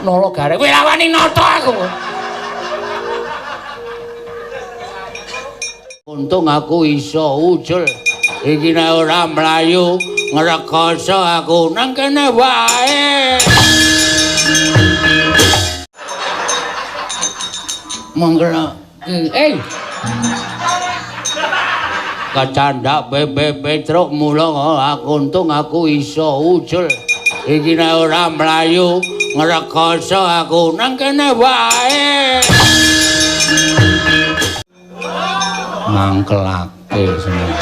Nolo gareng kowe lawani nata aku. Untung aku iso ucul. Iki nek ora mlayu ngrekoso aku nang kene wae. Mangkena kacandak bebe Petruk mula aku untung aku iso ucul. Iki nek ora mlayu ngrekoso aku nang kene wae. Mangkelake semua.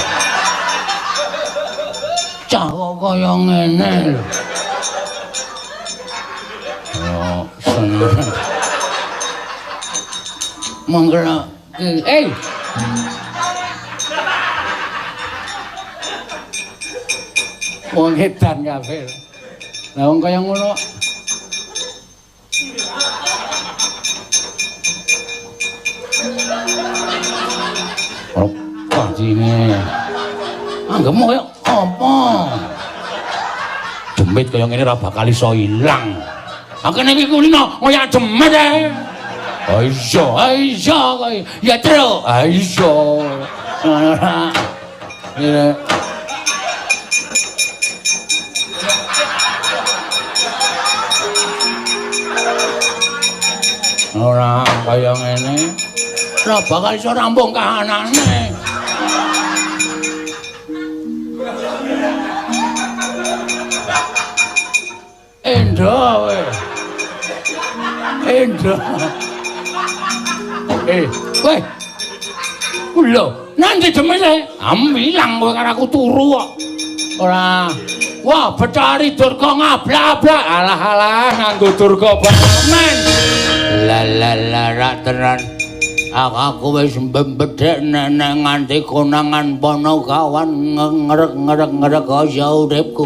Cah kok kaya ngene lho. Oh, seneng. Mangkelake. Wong edan kabeh. Lah wong kaya ngono. Apa sini? Anggemu kaya apa? Demit kaya ngene ora bakal iso ilang. Akene iki kulino kaya demit ae. Aisyah, kaya ya terus. Aisyah. Ini ora kaya ngene ora bakal iso rampung kahanane. Endo we. Endo. Kowe. Lho, nanti demene ilang kowe karo aku turu kok. Ora. Wah, Betari Durga ngabla-abla. Alah-alah nganggo Durga men. La rak tenan. Aku wis mbedhek nek nganti konangan Panakawan ngerek-ngerek kaya uripku.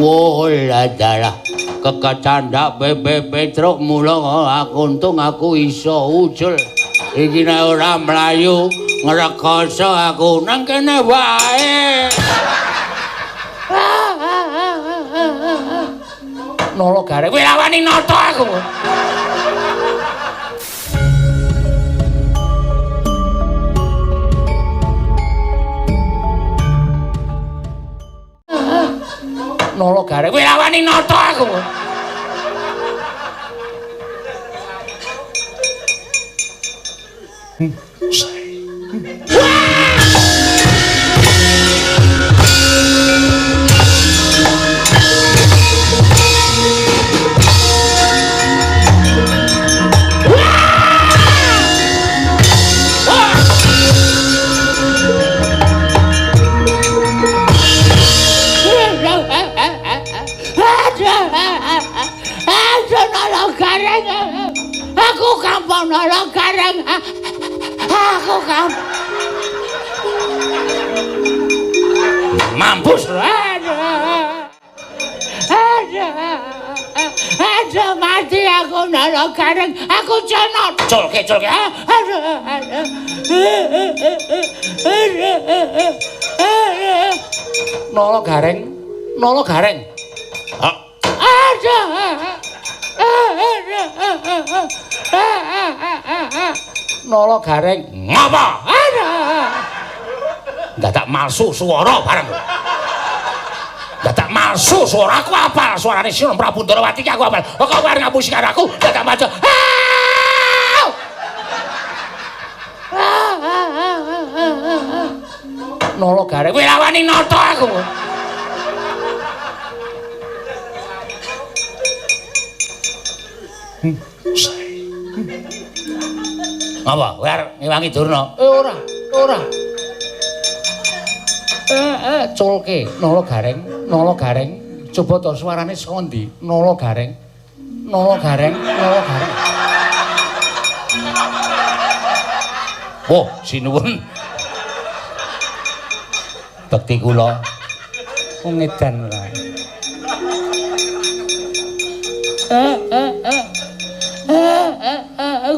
Woh, ladalah. Kekacandak bebe Petruk mula aku untung aku iso ucul. Iki nek ora mlayu ngrekoso aku nang kene wae. Nolo gareng kowe lawani nata aku. Nolo gareng kowe lawani nata aku. Aku kampung nolong gareng. Aku kampung. Mampus. Aduh, mati aku nolong gareng. Aku cenot. Culke. Nolong gareng. Nolo gareng ngapa? Dadak malsu swara bareng. Dadak malsu swara aku apal suarane Sinom Prabu Ndrawati aku apal. Kok arep ngapusi karo aku dadak maca. Nolo gareng kowe lawani nata aku. Apa? Kowe arep ngewangi Durna? Ora. Culke Nolo gareng. Coba to suarane saka ndi? Nolo gareng. Oh, sinuwun. Bekti kula. Wong edan ora.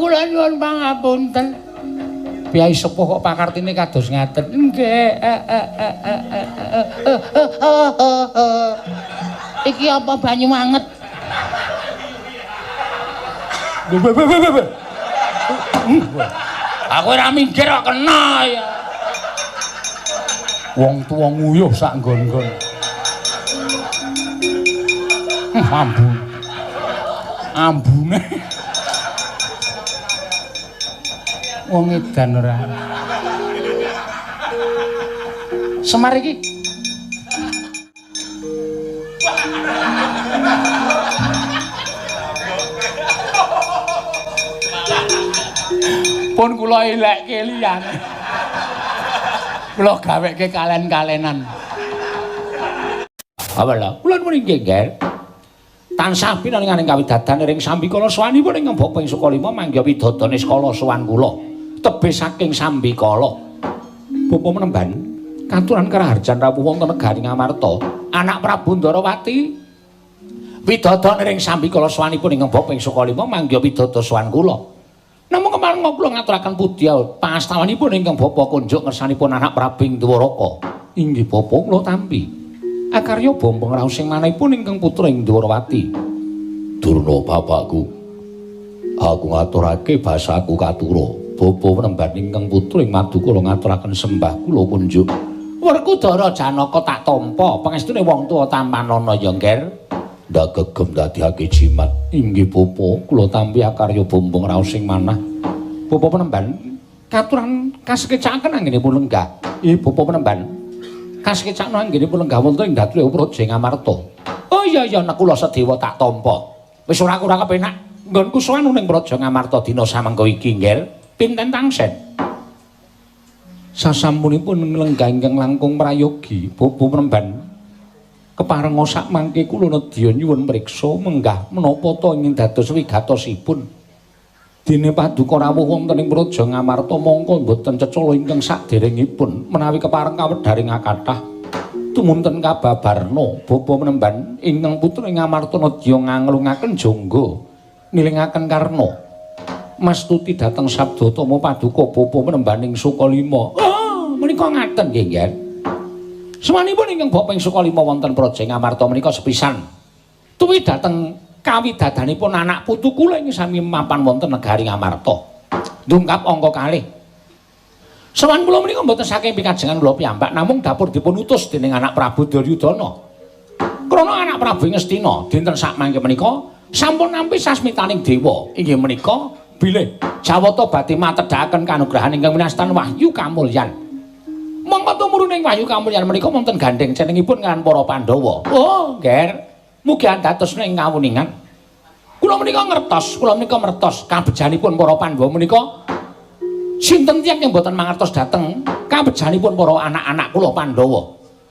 Kula nyuwun pangapunten. Piyai sepuh kok pakartine kados ngaten. Nggih. Iki apa banyu anget? Aku ora mikir kok kena ya. Wong tuwa nguyuh sak nggon-nggon. Ambune. Wong edan ora. Semar iki. Pun kula elekke liyane. Kula gaweke kalen-kalenan. Apa lho? Kula muni nggih, tansah pinanganing kawidadan ring Sambikala swanipun ing Mbok ping Sukalima mangga widodane skala sowan kula. Tebih saking Sambikala. Bapa menemban katuran karaharjan rawuh wonten negari Ngamarta, anak Prabu Ndarawati. Widodane ring Sambikala swanipun ing Mbok ping Sukalima mangga widodo sowan kula. Namung kemarin kula ngaturaken pudya pastawanipun ingkang Bapa kunjuk ngersanipun anak Prabu Dwaraka. Inggih Bapa kula tampi. Akarya Bambang Raos sing manahipun ingkang putra ing Dwarawati. Durna bapakku. Aku ngaturake basaku katura. Bapa penemban ingkang putra ing Madukara ngaturaken sembah kula kunjuk. Werkudara Janaka tak tampa pangestune wong tuwa tampanana ya Ngger. Ndak gegem dadiake jimat. Inggih Bapa, kula tampi akarya Bambang Raos sing manah. Bapa penemban katuran kasekecakaken anggenipun lenggah. Bapa penemban kasekecakno anggenipun lenggah wonten ing Datre Praja Ngamarta. Oh iya nek kula sedewa tak tampa. Wis ora kurang kepenak nggonku sowan ning Praja Ngamarta dina samengko iki Ngger. Pinten tangsen. Sasampunipun lenggah ingkang langkung prayogi, Bapa penemban keparenga sak mangke kula nedya nyuwun mriksa menggah menapa ta ingin dados wigatosipun dene paduka rawuh wonten ing Praja Ngamarta mongko boten cecala ingkang saderengipun menawi kepareng kawedharing kathah tumunten kababarna Bapa menemban ingkang putra ing Ngamarta nedya nganglungaken jangga nilingaken karna mastuti dhateng sabdatama paduka Bapa menembaning Sukalima. Menika ngaten nggih Ngger. Samanipun ingkang Bapa ing Sukalima wonten Praja Ngamarta menika sepisan tuwi dhateng kawidadanipun anak putu kula ing sami mapan wonten negari Ngamarta. Ndungkap angka kalih. Sawan kula menika mboten saking pikajengan kula piyambak namung dapur dipun utus dening anak Prabu Duryudana. Krana anak Prabu Ngastina dinten sak mangke menika sampun nampi sasmitaning dewa. Inggih menika bilih Jawata badhe matedhakaken kanugrahan ingkang winastan Wahyu Kamulyan. Mongko tumurune Wahyu Kamulyan menika wonten gandeng jenengipun kan para Pandhawa. Oh, Ngger. Mugi andados ing kawuningan. Kula menika mertos kabejanipun para Pandhawa menika sinten tiyang yang boten mangertos dhateng kabejanipun para anak-anak kula Pandhawa.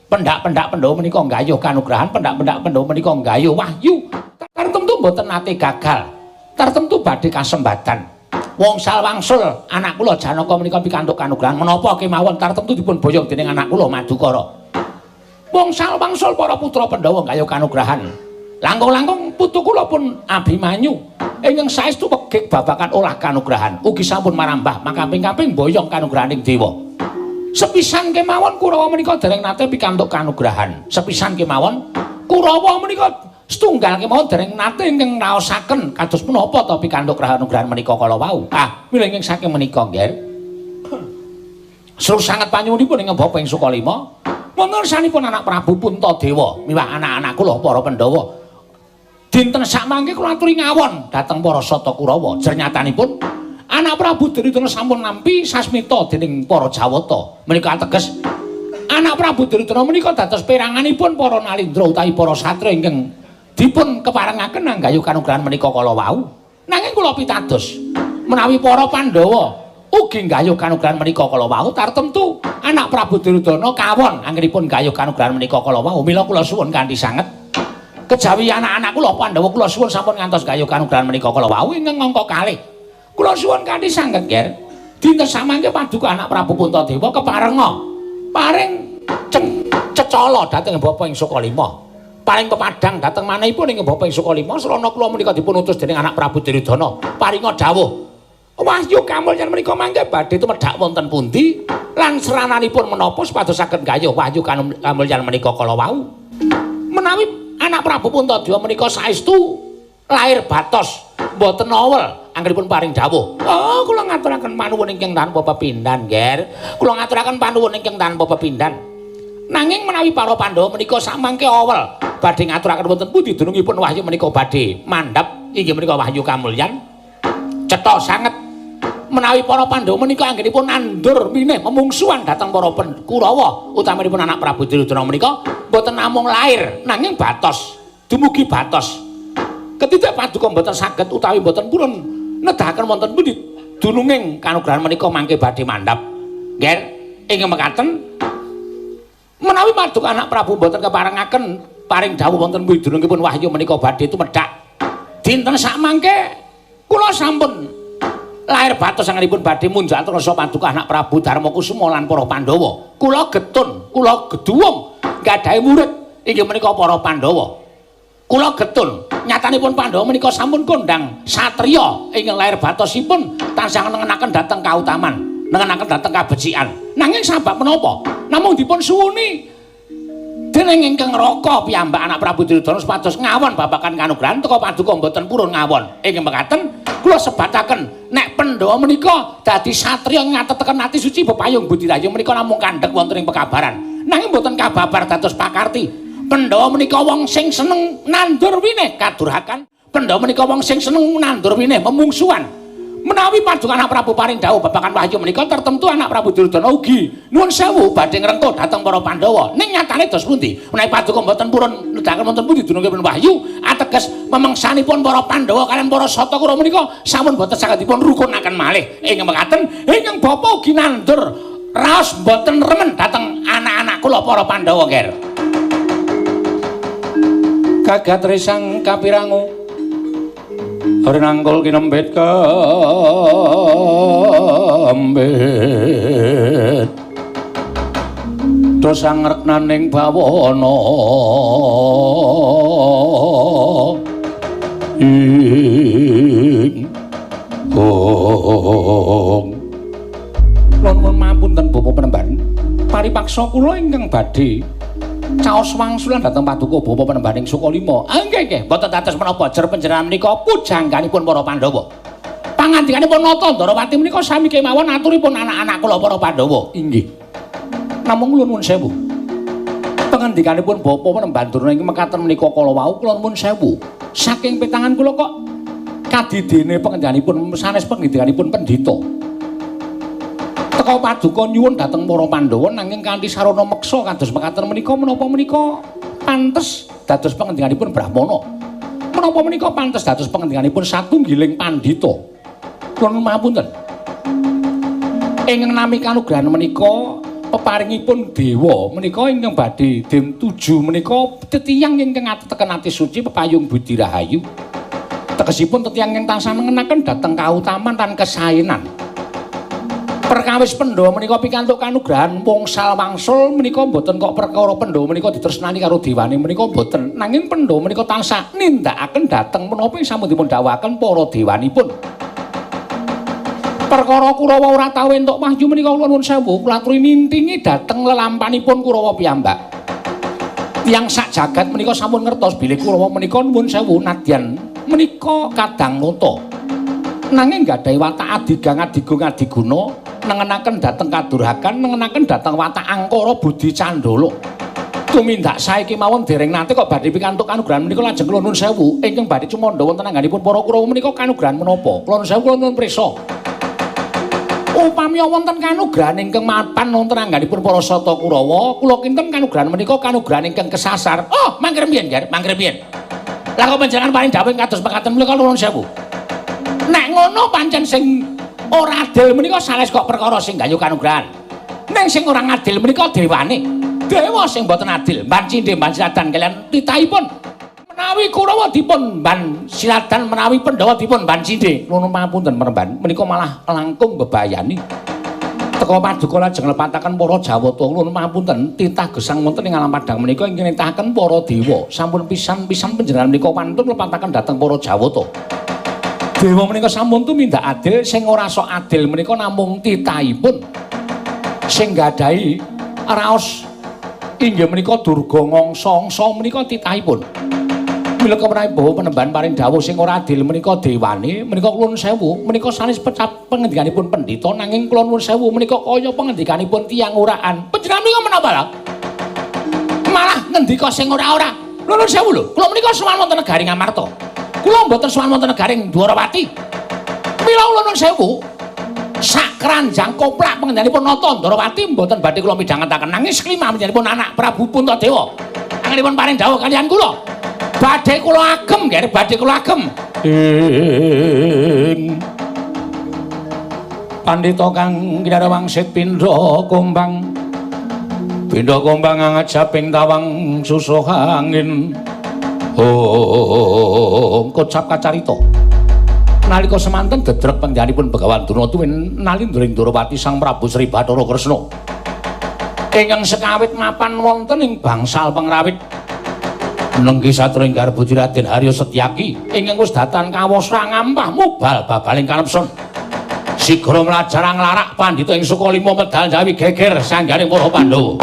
Pendak-pendak Pandhawa menika nggayuh kanugrahan, pendak-pendak Pandhawa menika nggayuh wahyu. Tartemtu boten nate gagal. Tartemtu badhe kasembadan. Wongsal wangsul anak kula Janaka menika pikantuk kanugrahan menapa kemawon tartemtu dipun boyong dening anak kula Madukara. Wongsal wangsul para putra Pandhawa nggayuh kanugrahan. Langkung-langkung putu kula pun Abimanyu ingkang saestu wegik babagan olah kanugrahan. Ugi sampun marambah makamping-kamping boyong kanugrahaning dewa. Sepisan kemawon Kurawa menika dereng nate pikantuk kanugrahan. Sepisan kemawon Kurawa menika setunggal kemawon dereng nate ingkang naosaken kados menapa ta pikantuk kanugrahan menika kala wau. Mila ingkang saking menika Ngger. Seru sanget panyuwunipun ing Bapa ing Sukalima. Wonten sanipun anak Prabu Puntadewa miwah anak-anak kula para Pandhawa. Dinten sak mangke kula aturi ngawon dhateng para Sata Kurawa. Jernyatanipun anak Prabu Duryudana sampun nampi sasmita dening para Jawata. Menika ateges anak Prabu Duryudana menika dados peranganipun para Nalindra utawi para satria ingkang dipun keparengaken anggayuh kanugrahan menika kala wau. Nanging kula pitados menawi para Pandhawa ugi nggayuh kanugrahan menika kala wau tartemtu anak Prabu Duryudana kawon anggenipun nggayuh kanugrahan menika kala wau. Mila kula suwun kanthi sanget kejawi anak-anak kula Pandhawa kula suwun sampun ngantos nggayuh kanugrahan menika kala wau ingkang angka kalih. Kula suwun kanthi sanget Ngger. Dinten samangke paduka anak Prabu Puntadewa keparenga paring cecala dhateng Bapa ing Sukalima. Paring pepadang dhateng manahipun ing Bapa ing Sukalima srana kula menika dipun utus dening anak Prabu Duryudana paringa dawuh Wahyu Kamulyan menika mangke badhe tumedhak wonten pundi lan serananipun menapa supados saged nggayuh Wahyu Kamulyan menika kala wau. Menawi anak Prabu Puntadewa menika saestu lair batos mboten awel anggenipun paring dawuh. Oh, kula ngaturaken panuwun ingkang tanpa pepindhan, Nger. Kula ngaturaken panuwun ingkang tanpa pepindhan. Nanging menawi para Pandhawa menika samangke awel badhe ngaturaken wonten pundi dunungipun wahyu menika badhe mandhap inggih menika wahyu kamulyan. Cetha sanget menawi para Pandhawa menika anggenipun nandur mineh memungsuhan dhateng para Kurawa utamanipun anak Prabu Duryudana menika boten namung lair nanging batos dumugi batos. Ketidak paduka boten saged utawi boten purun nedahaken wonten pundi dununging kanugrahan menika mangke badhe mandhap. Nger ingkang mekaten menawi paduka anak Prabu boten keparengaken paring dawuh wonten widunungipun wahyu menika badhe tumedhak dinten sakmangke kula sampun lair batos sangenipun badhe munjak rasa paduka anak Prabu Darmakusuma lan para Pandhawa. Kula getun, kula geduwung gadhahi murid inggih menika para Pandhawa. Kula getun nyatanipun Pandhawa menika sampun kondang satriya ingkang lair batosipun tansah nengenaken dhateng kautaman, nengenaken dhateng kabecikan. Nanging sabab menapa? Namung dipun suwuni dening ingkang Raka piyambak anak Prabu Duryudana supados ngawon babagan kanugrahan teka paduka mboten purun ngawon. Ingkang mekaten kula sebataken nek Pandhawa menika dadi satriya ngatetaken ati suci bepayung budi rayu menika namung kandhek wonten ing pekabaran. Nanging mboten kababar dados pakarti. Pandhawa menika wong sing seneng nandur wineh kadurhakan. Pandhawa menika wong sing seneng nandur wineh memungsuhan. Menawi paduka anak Prabu paring dawuh babagan wahyu menika tertentu anak Prabu Duryudana ugi nuwun sewu badhe ngrengkuh dhateng para Pandhawa. Ning nyatane dos pundi? Menawi paduka mboten purun nedahaken wonten pundi dunungipun wahyu ateges memengsanipun para Pandhawa kaliyan para Satakura menika sampun boten saged dipun rukunaken malih. Ingkang mekaten ingkang bapa ugi nandur raos mboten remen dhateng anak-anak kula para Pandhawa, Nger. Gagat resang kapirangu Rinangkul kinembet kembet dosa ngreknaning bawana ing nuwun mapunten Bapa Penemban paripaksa kula ingkang badhe caos wangsulan dhateng paduka Bapa Penembaning Sukalima. Nggih, mboten dados menapa jer panjenengan menika pujangganipun para Pandhawa. Pangandikanipun Natandrawati menika sami kemawon aturipun anak-anak kula para Pandhawa. Inggih. Namung nuwun sewu. Pangandikanipun Bapa Penemban Durna ing mekaten menika kala wau kula nuwun sewu. Saking petangan kula kok kadidene pangandikanipun sanes pangandikanipun pendhita. Teka paduka nyuwun dhateng para Pandhawa nanging kanthi sarana meksa kados mekaten menika menapa menika pantes dados pangendikaanipun Brahmana. Menapa menika pantes dados pangendikaanipun satunggiling pandhita. Kula mapunten. Ing nami kanugrahan menika peparingipun dewa menika ingkang badhe den tuju menika tetiyang ingkang ngateken ati suci pepayung budi rahayu. Tegesipun tetiyang ingkang tansah ngenaken dhateng kautaman lan kesaenan. Perkawis Pandhawa menika pikantuk kanugrahan wongsal wangsul menika mboten kok perkara Pandhawa menika ditresnani karo dewane menika mboten nanging Pandhawa menika tansah nindakaken dhateng menapa sampun dipun dawuhaken para dewanipun. Perkara Kurawa ora tau entuk wahyu menika kula nuwun sewu kula aturi nintingi dhateng lelampanipun Kurawa piyambak. Tiyang sak jagat menika sampun ngertos bilih Kurawa menika nuwun sewu nadyan menika kadang nata. Nanging gadhahi watak adigang adigung adiguna nengenaken dhateng kadurhakan nengenaken dhateng watak angkara budi candala. Tumindak saiki mawon dereng nate kok badhe pikantuk kanugrahan menika lajeng kula nuwun sewu ingkang badhe cumandha wonten anggenipun para Kurawa menika kanugrahan menapa? Kula nuwun sewu kula nuwun prisa. Upami wonten kanugrahan ingkang mapan wonten anggenipun para Sata Kurawa, kula kinten kanugrahan menika kanugrahan ingkang kesasar. Oh, mangkir piyen, Jar? Mangkir piyen? Lah kok panjenengan paring dawuh kados mekaten menika kula nuwun sewu. Nek ngono pancen sing ora adil menika sanes kok perkara sing gayuh kanugrahan. Ning sing ora adil menika dewane. Dewa sing boten adil, mban cindhe mban siladan kalian titahipun. Menawi Kurawa dipun mban siladan menawi Pandhawa dipun mban cindhe, nuwun pamunten meremban menika malah langkung bebayani. Teka paduka lajeng lepataken para Jawata, nuwun pamunten titah gesang wonten ing alam padang menika ingkang nitahaken para dewa. Sampun pisan-pisan panjenengan menika pantun lepataken dhateng para Jawata. Dewa menika sampun tumindak adil, sing ora sok adil menika namung titahipun. Sing gadhahi raos inggih menika Durga Ngangsa menika titahipun. Mila kemenawi bawa penemban paring dawuh sing ora adil menika dewane menika kula nuwun sewu menika sanes pecap pengendikanipun pendhita nanging kula nuwun sewu menika kaya pengendikanipun tiyang uraan panjenengan menika menapa lho malah ngendika sing ora-ora kula nuwun sewu lho kula menika sowan wonten negaring Amarta kula mboten sowan wonten negaring Dwarawati mila kula nuwun sewu sak kranjang koplak pengendikanipun Nata Dwarawati mboten badhe kula midhangetaken nanging seklimah panjenenganipun anak Prabu Puntadewa angenipun paring dawuh kaliyan kula badhe kula agem nggih badhe kula agem Pandhita kang kinara wangsit pindha kombang angajaping tawang susuh angin kocap kacarita nalika semanten dedreg panjenenganipun Begawan Durna tuwin nalindring Durawati Sang Prabu Sri Bathara Kresna ingkang sekawit mapan wonten ing bangsal pengrawit Nenggi satring garbu Raden Harya Setyaki ingkang wis datan kawasa ngampah mubal babaling kalepson sigra mlajarang larak pandhita ing Sukalima medal jawi geger sanggaring para Pandhawa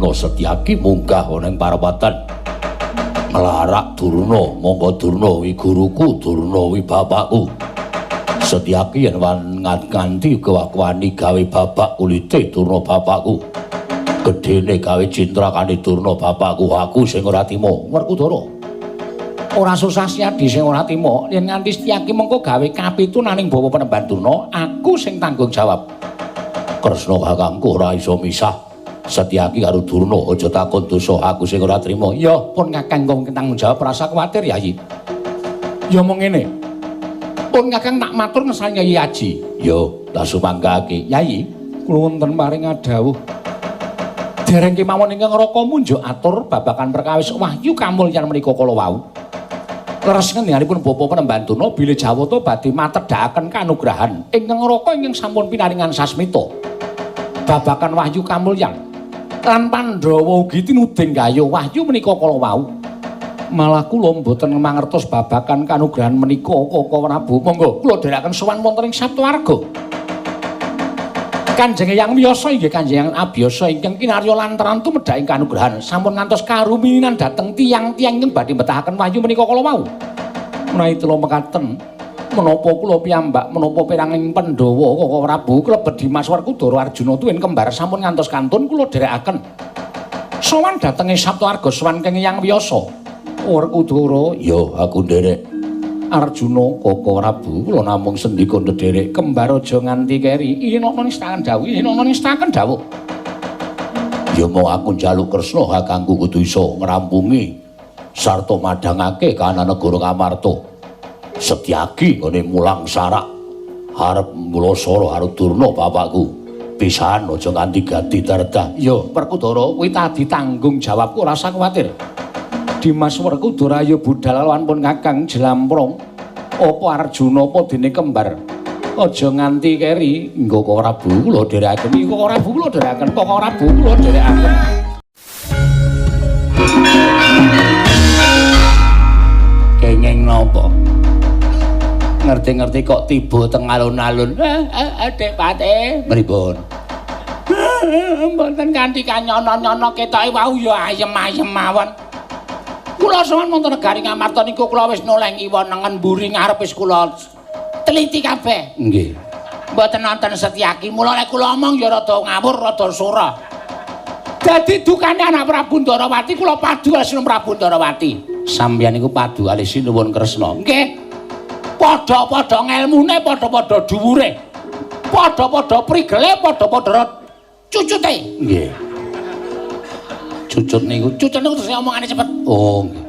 Setyaki munggah ana ing parapatan nglarak Durna monggo Durna wi guruku Durna wi bapakku Setyaki yen nganti kewani gawe bapak kulite Durna bapakku gedene gawe cintrakane Durna bapakku aku sing ora tima Werkudara ora susah siadi sing ora tima yen nganti Setyaki mengko gawe kapitunaning bawa penemban Durna aku sing tanggung jawab Kresna kakangku ora iso misah Setyaki karo Durna aja takon dosa aku sing ora trima. Ya pun Kakang kang tanggung jawab rasa kuwatir Yayi. Ya mung ngene. Pun Kakang tak matur ngesani Yayi Aji. Ya tak sumanggake Yayi. Kula wonten maring dawuh. Dereng kemawon ingkang Raka munjuk atur babakan perkawis Wahyu kamulyan menika kala wau. Leres ngendikipun Bapa Penemban Durna bilih Jawata badhe matedhakaken kanugrahan ingkang Raka ingkang sampun pinaringan sasmita. Babakan Wahyu kamulyan lan Pandhawa ugi tinuding gayuh wahyu menika kala wau. Malah kula mboten mangertos babakan kanugrahan menika Kaka Prabu. Monggo kula dherekaken sowan wonten ing Saptawarga. Kanjeng Hyang Wiyasa inggih Kanjeng Hyang Abiyasa ingkang kinarya lantaran tumedhaking kanugrahan sampun ngantos karuminan dhateng tiyang-tiyang ingkang badhe mbetahaken wahyu menika kala wau. Menawi tela mekaten menapa kula piyambak menapa piranging Pandhawa Kaka Prabu klebet Dimas Werkudara Arjuna tuwin kembar sampun ngantos kantun kula dherekaken sowan dhateng Saptawarga sowan Kang Hyang Wiyasa Werkudara ya aku nderek Arjuna Kaka Prabu kula namung sendika ndederek kembar aja nganti keri yen ana nistaken dawuh ya mau aku njaluk Kresna kakangku kudu iso ngrampungi sarta madhangake kana negara Kamarta Setyaki ngene mulang sarak arep Mulasara karo Durna bapakku pisan aja nganti ganti daredah ya Werkudara kuwi tadi tanggung jawabku ora usah kuwatir Dimas Werkudara ya budal lawan pun Kakang Jlamprong apa Arjuna apa dene kembar aja nganti keri nggo Kaka Prabu kula dherekaken iki Kaka Prabu kula dherekaken Kaka Prabu kula dherekaken kenging napa ngerti-ngerti kok tiba teng alun-alun. Dek Pate, pripun? Mboten kanthi kanyono-nyono ketoke wau ya ayem-ayem mawon. Kula sowan wonten negari Ngamarta niku kula wis noleng iwon nengen mburi ngarep wis kula teliti kabeh. Nggih. Mboten nonton Setyaki, mula nek kula omong ya rada ngawur, rada sura. Dadi dukane anak Prabu Ndarawati kula padu asih Prabu Ndarawati. Sampeyan niku padu alih sinuwun Kresna. Nggih. Padha-padha ngelmune, padha-padha dhuwure. Padha-padha prigele, padha-padha cucute. Nggih. Cucut niku terus omongane cepet. Oh, nggih.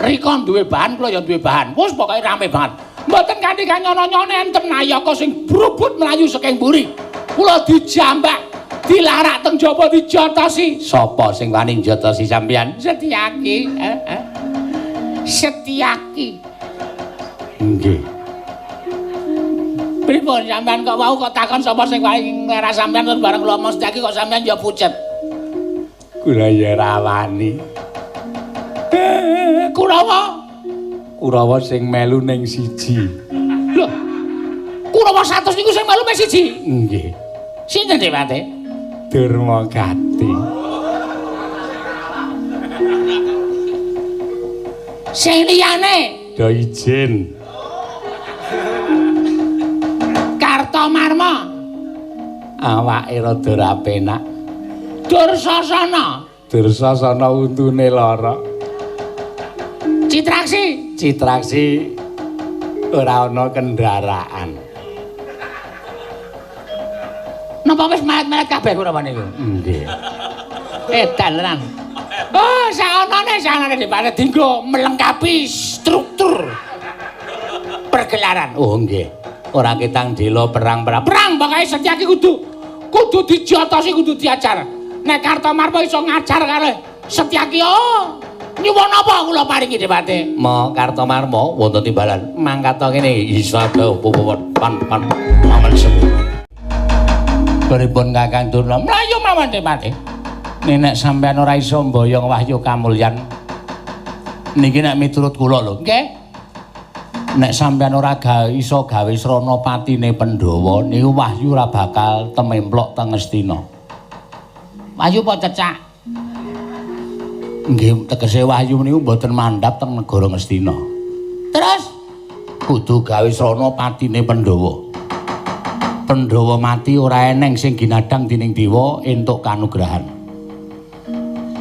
Rika duwe bahan, kula ya duwe bahan. Wis pokoke rame banget. Mboten kanthi kanyono-nyono enten nayaka sing brubut mlayu saking mburi. Kula dijambak, dilarak teng jaba dijotosi. Sapa sing wani njotosi sampeyan? Setyaki. Setyaki. Nggih. Pripun sampean kok wau kok takon sapa sing wani nglerah sampean terus bareng kula omong Setyaki kok sampean ya pucet. Kula ya rawani. Kurawa. Kurawa sing melu ning siji. Lho. Kurawa 100 niku sing melu mek siji. Nggih. Sinten Dewate? Durmagati. Sing liyane Do ijin. Kartomarma. Awake rada ra penak. Dursasana. Dursasana untune lara. Citraksi. Citraksi ora ana kendaraan. Napa wis melet-melet kabeh Kurawa niku? Nggih. Edan. Oh, saonane dipane dienggo melengkapi struktur pergelaran. Oh nggih. Ora ketang dela perang-perang. Perang pokoke Setyaki kudu dijotosi, kudu diajar. Nek Kartomarma iso ngajar karo Setyaki, oh, nyuwun apa kula paringi Dewate? Ma Kartomarma wonten timbalan. Mangkata kene iso pan paman semu. Pripun Kakang Durna? Mlayu mawon Dewate. Nek sampean ora iso mboyong wahyu kamulyan niki nek miturut kula lho, nggih. Nek sampean ora iso gawe srana patine Pandhawa niku wahyu ora bakal tememplok teng Ngastina. Wahyu apa cecak? Nggih, tegese wahyu niku mboten mandhap teng negara Ngastina. Terus kudu gawe srana patine Pandhawa. Pandhawa mati ora eneng sing ginadang dening dewa entuk kanugrahan.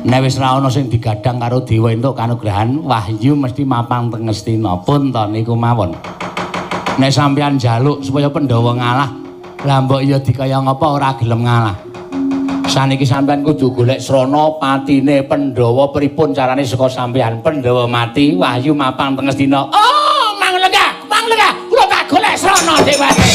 Nek wis ra ana sing digadang karo dewa entuk kanugrahan, wahyu mesti mapang teng Ngastina. Pun to niku mawon. Nek sampeyan njaluk supaya Pandhawa ngalah, lah mbok ya dikaya ngapa ora gelem ngalah. Saniki sampeyan kudu golek srana patine Pandhawa pripun carane saka sampeyan. Pandhawa mati, wahyu mapang teng Ngastina. Oh, manglenggah. Kula tak golek srana Dewate.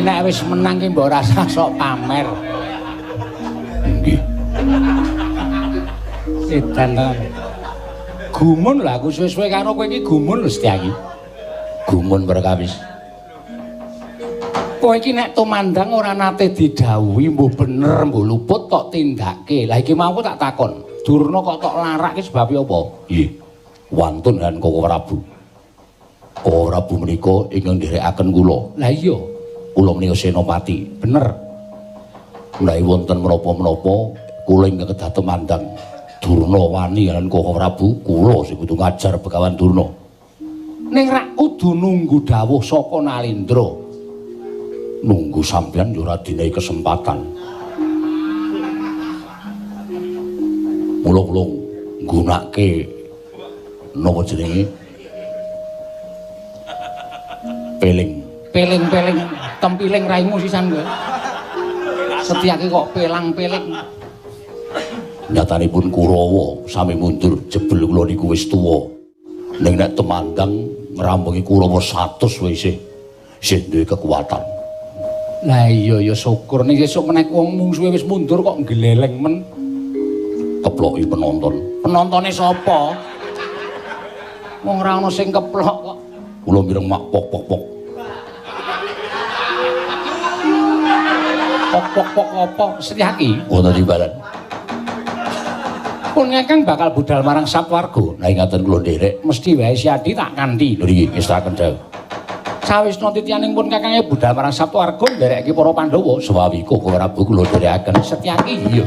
Nek wis menang ki mbok rasa sok pamer. Nggih. Edan tenan. Gumun lho aku suwe-suwe karo kowe iki gumun lho Setyaki. Gumun perkawis. Kowe iki nek tumandang ora nate didhawuhi mbuh bener mbuh luput tok tindakke. Lah iki mau tak takon. Durna kok tok larak ki sebab apa? Nggih. Wantun lan Koko Prabu. Koko Prabu menika ingkang nderekaken kula. Lah iya. Kula menika senopati, bener. Menawi wonten menapa-menapa kula ingkang kedah temandang Durna wani lan Koko Prabu, kula sing kudu ngajar Begawan Durna. Ning rak kudu nunggu dawuh saka Nalendra. Nunggu sampeyan yo ora dinehi kesempatan. Mula-mula nggunakake napa jenenge? Peling. Tempiling raimu sisan kowe. Setyaki kok pelang-peling. Nyatanipun Kurawa sami mundur jebul kula niku wis tuwa. Ning nek temandang ngrampungi Kurawa 100 wis isih duwe kekuatan. Lah iya ya syukur ning sesuk menek wong mungsuhe wis mundur kok gleleng men. Keploki penonton. Penontone sapa? Wong ora ana sing keplok kok. Kula mireng mak pok. Pok apa Setyaki? Wonten timbalan. Pun Kakang bakal budal marang Sapwarga. Nah ngaten kula nderek, mesti wae siadi tak kanthi. Lho niki ngestaken dawuh. Sawisna titianing pun Kakang budal marang Sapwarga nderekke para Pandhawa sawawika Prabu kula nderekaken Setyaki. Iya.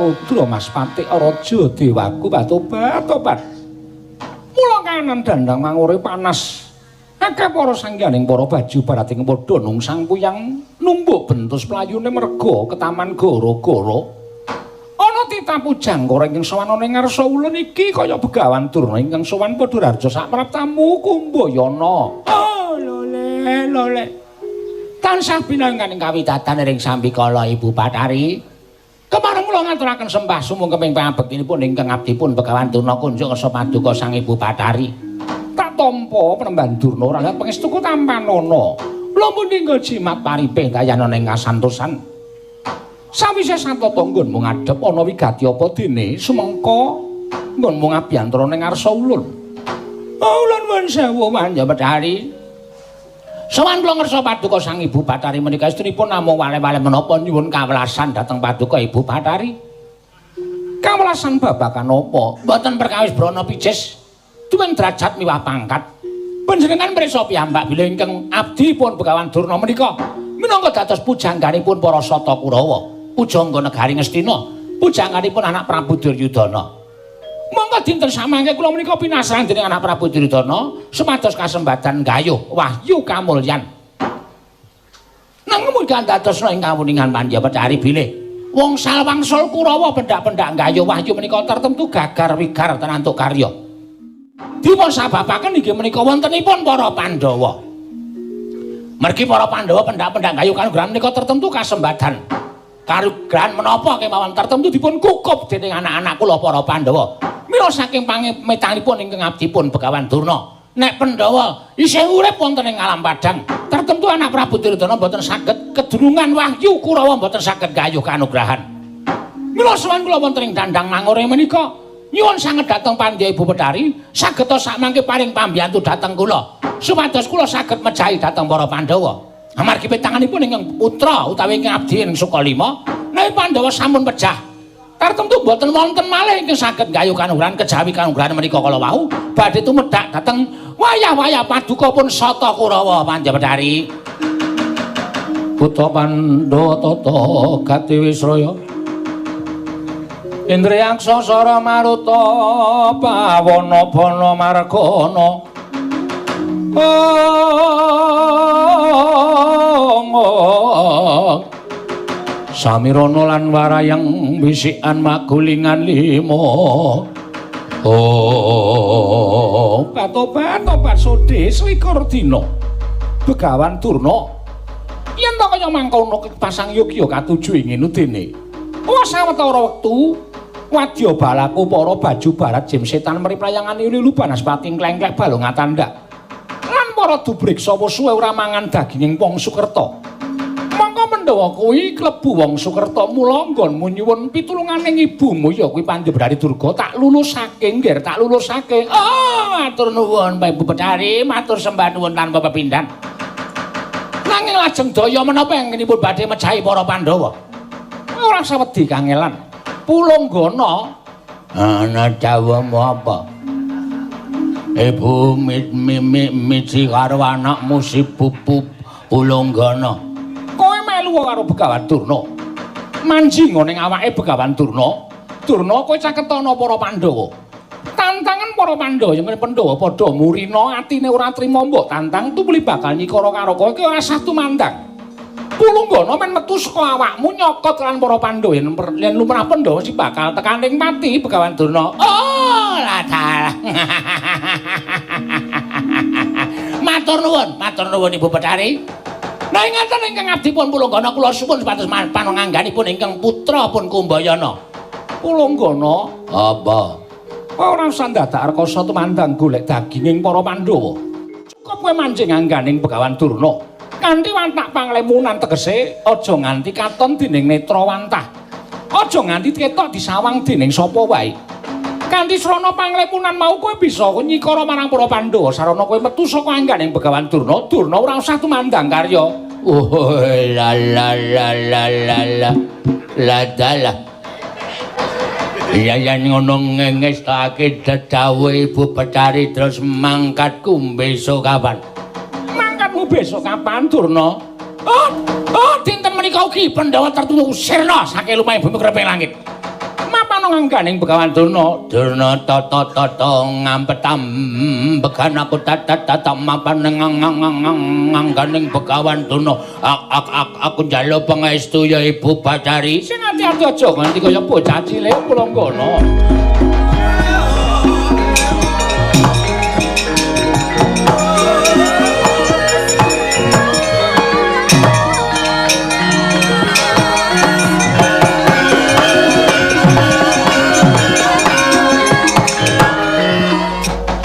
Rudra Mas Patik Raja Dewaku patobat-tobat. Mula kanan dandang mangure panas. Akeh para sangganing para baju barat ing padha nungsang puyang numbuk bentus playune merga ke taman gara-gara. Ana titah pujang goreng ing sowan ning ngarsa ulun iki kaya Begawan Durna ingkang sowan padha raja sak praptamu Kumbayana. Oh lole. Tansah pinanganing kawitatan ing Sambikala Ibu Bathari. Kemareng kula ngaturaken sembah sumung keping pangabektinipun ingkang abdipun Begawan Durna kunjuk kersa paduka Sang Ibu Bathari. Tak tampa penemban Durna ralat pangestuku tampanana. Kula pun ninggal jimat paripeh dayana ing kasantosan. Sawise santata nggonmu ngadhep ana wigati apa dene sumengka nggonmu ngabiyantara ning ngarsa ulun. Ulun nuwun sewu Manja Bathari. Sawan kula ngersa paduka Sang Ibu Bathari menika istrinipun namung wale-wale menapa nyuwun kawelasan dhateng paduka Ibu Bathari. Kawelasan babagan napa? Mboten perkawis brana pijes. Duweng derajat miwah pangkat. Panjenengan prisa piyambak bilih ingkang abdipun Begawan Durna menika minangka dados pujangganipun para Sata Kurawa, pujangga negari Ngastina, pujangganipun anak Prabu Duryudana. Monggo dinten samangke kula menika pinasaran dening anak Prabu Duryudana supados kasembadan gayuh wahyu kamulyan. Nanging mugi dadosna ing kawuningan Manja Bathari bilih wong salwangsul Kurawa pendak-pendak gayuh wahyu menika tertentu gagar wigar tenantuk karya. Dipun sababaken inggih menika wontenipun para Pandhawa. Mergi para Pandhawa pendak-pendak gayuh kanugrahan menika tertentu kasembadan. Kanugrahan menapa kemawon tertentu dipun kukup dening anak-anak kula para Pandhawa. Mila saking pangemetanipun ingkang abdipun Begawan Durna, nek Pandhawa isih urip wonten ing alam padang, tertentu anak Prabu Duryudana mboten saged kedurungan wahyu Kurawa mboten saged gayuh kanugrahan. Mila sawan kula wonten ing dandang mangure menika, nyuwun sanget dhateng Pandya Ibu Bathari, saged sak mangke paring pambiyantu dhateng kula, supados kula saged mejahi dhateng para Pandhawa. Amargi petanganipun ingkang putra utawi ingkang abdi ing Sukalima, nek Pandhawa sampun pejah. Tartemtu mboten wonten malih ingkang saged gayuh kanugrahan kejawi kanugrahan menika kala wau badhe tumedhak dhateng wayah-wayah paduka pun Sata Kurawa Manja Bathari. Putra Pandhawa tata gati Wisraya. Indriyaksa Sara Maruta Pawana Bana Margana. Samirana lan warayang wisikan magulingan limo. Patobat sodhe 21 dina. Begawan Durna. Yen to kaya mangkono pasang yogya katuju ingin udene. Sawetara wektu wadya balaku para baju barat jim setan mriprayangane lilu banaspati klengklek balung atandak. Lan para dubriksa suwe ora mangan daginging wong Sukerta. Mangka Pandhawa kuwi klebu wong Sukerta mula nggonmu nyuwun pitulunganing ibumu ya kuwi Manja Bathari Durga tak lulusake nggih tak lulusake. Matur nuwun Pak Ibu Bathari, matur sembah nuwun tanpa pepindhan. Nanging lajeng daya menapa ingkangipun badhe mejahi para Pandhawa? Ora sawedi kangelan. Pulanggana ana dawamu apa? Ibu miji karo anakmu si Pupu Pulanggana. Kowe melu karo Begawan Durna. Manjing ning awake Begawan Durna. Durna kowe caketana para Pandhawa. Tantangan para Pandhawa yen Pandhawa padha murina atine ora trima mbok tantang tumuli bakal nyikara karo kowe ki asah tumandang. Pulanggana men metu saka awakmu nyokot lan para Pandhawa yen lumrah Pandhawa si bakal tekaning mati Begawan Durna. Ladal. Matur nuwun Ibu Bathari. Nah ingatan ingkang abdi pun Pulunggana kula suwun supados panangangganipun ingkang putra pun Kumbayana. Pulunggana Apa? ora usah dadak rekoso tumandang golek daginging para Pandhawa. Cukup kowe mancing angganing Begawan Durna. Kanthi watak panglemunan tegese aja nganti katon dening netra wantah. Aja nganti ketok disawang dening sapa wae. Kanthi srana panglemunan mau kowe bisa nyikara marang para Pandhawa sarana kowe metu saka angganing Begawan Durna. Durna ora usah tumandang karya. Oh la la la la la la. La dalah. Yayan ngono ngestake dawuh Ibu Betari terus mangkatku besok kapan? Mangkatmu besok kapan, Durna? Oh, dinten menika ugi Pandhawa tertunggu sirna saking lumahing bumi kreping langit. Mapan angganing Begawan Durna. Durna tata ngampetam began aku tata mapan angganing Begawan Durna. Aku njaluk pangestu ya Ibu Betari. Sing ati-ati aja nganti kaya bocah cilik Pulunggana.